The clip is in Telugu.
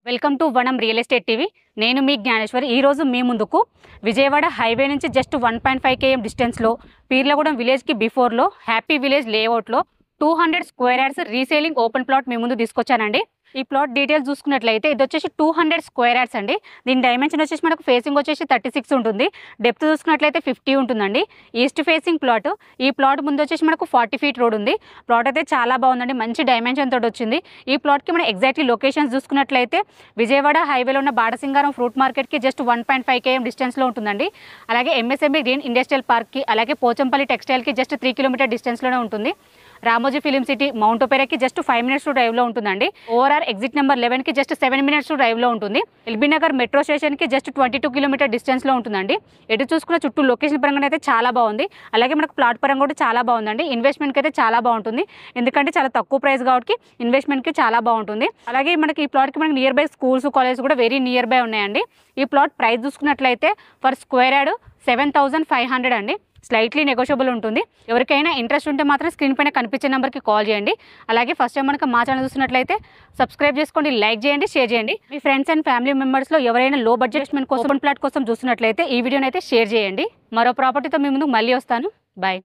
వెల్కమ్ టు వనం రియల్ ఎస్టేట్ టీవీ. నేను మీ జ్ఞానేశ్వరి. ఈరోజు మీ ముందుకు విజయవాడ హైవే నుంచి జస్ట్ 1.5 km డిస్టెన్స్లో పీర్లగూడెం విలేజ్కి బిఫోర్లో హ్యాపీ విలేజ్ లేఅవుట్లో 200 square yards reselling open plot మీ ముందు తీసుకొచ్చానండి. ఈ ప్లాట్ డీటెయిల్స్ చూసుకున్నట్లయితే ఇది వచ్చేసి 200 స్క్వేర్ యార్డ్స్ అండి. దీని డైమెన్షన్ వచ్చేసి మనకు ఫేసింగ్ వచ్చేసి 36 ఉంటుంది. డెప్త్ చూసుకున్నట్లయితే 50 ఉంటుందండి. East facing plot. ఈ ప్లాట్ ముందు వచ్చేసి మనకు 40 feet రోడ్ ఉంది. ప్లాట్ అయితే చాలా బాగుందండి, మంచి డైమెన్షన్ తోటి వచ్చింది. ఈ ప్లాట్కి మనం ఎగ్జాక్ట్లీ లొకేషన్స్ చూసుకున్నట్లయితే విజయవాడ హైవేలో ఉన్న బాటసింగారం ఫ్రూట్ మార్కెట్కి జస్ట్ 1.5 km డిస్టెన్స్లో ఉంటుందండి. అలాగే ఎంఎస్ఎంఈ గ్రీన్ ఇండస్ట్రియల్ పార్క్కి, అలాగే పోచంపల్లి టెక్స్టైల్కి జస్ట్ 3 km డిస్టెన్స్లోనే ఉంటుంది. రామోజీ ఫిలిం సిటీ మౌంట్ ఒపెరాకి జస్ట్ 5 minutes డ్రైవ్లో ఉంటుందండి. ఓఆర్ఆర్ ఎగ్జిట్ నెంబర్ 11కి జస్ట్ 7 minutes డ్రైవ్లో ఉంటుంది. ఎల్బీ నగర్ మెట్రో స్టేషన్కి జస్ట్ 22 km డిస్టెన్స్లో ఉంటుందండి. ఎటు చూసుకున్న చుట్టూ లొకేషన్ పరంగా అయితే చాలా బాగుంది. అలాగే మనకు ప్లాట్ పరంగా కూడా చాలా బాగుందండి. ఇన్వెస్ట్మెంట్కి అయితే చాలా బాగుంటుంది, ఎందుకంటే చాలా తక్కువ ప్రైస్ కాబట్టి ఇన్వెస్ట్మెంట్కి చాలా బాగుంటుంది. అలాగే మనకి ఈ ప్లాట్కి మనకి నియర్ బై స్కూల్స్, కాలేజ్ కూడా వెరీ నియర్ బై ఉన్నాయండి. ఈ ప్లాట్ ప్రైస్ చూసుకున్నట్లయితే పర్ స్క్వేర్ యార్డ్ 7,500 అండి. స్లైట్లీ నెగోషియబుల్ ఉంటుంది. ఎవరికైనా ఇంట్రెస్ట్ ఉంటే మాత్రం స్క్రీన్ పైన కనిపించే నెంబర్కి కాల్ చేయండి. అలాగే ఫస్ట్ టైం మనకు మా ఛానల్ చూసినట్లయితే సబ్స్క్రైబ్ చేసుకోండి, లైక్ చేయండి, షేర్ చేయండి. మీ ఫ్రెండ్స్ అండ్ ఫ్యామిలీ మెంబర్స్లో ఎవరైనా లో బడ్జెట్ ఇన్వెస్ట్మెంట్ కోసం ప్లాట్ కోసం చూసినట్లయితే ఈ వీడియోని అయితే షేర్ చేయండి. మరో ప్రాపర్టీతో మీ ముందుకు మళ్ళీ వస్తాను. బాయ్.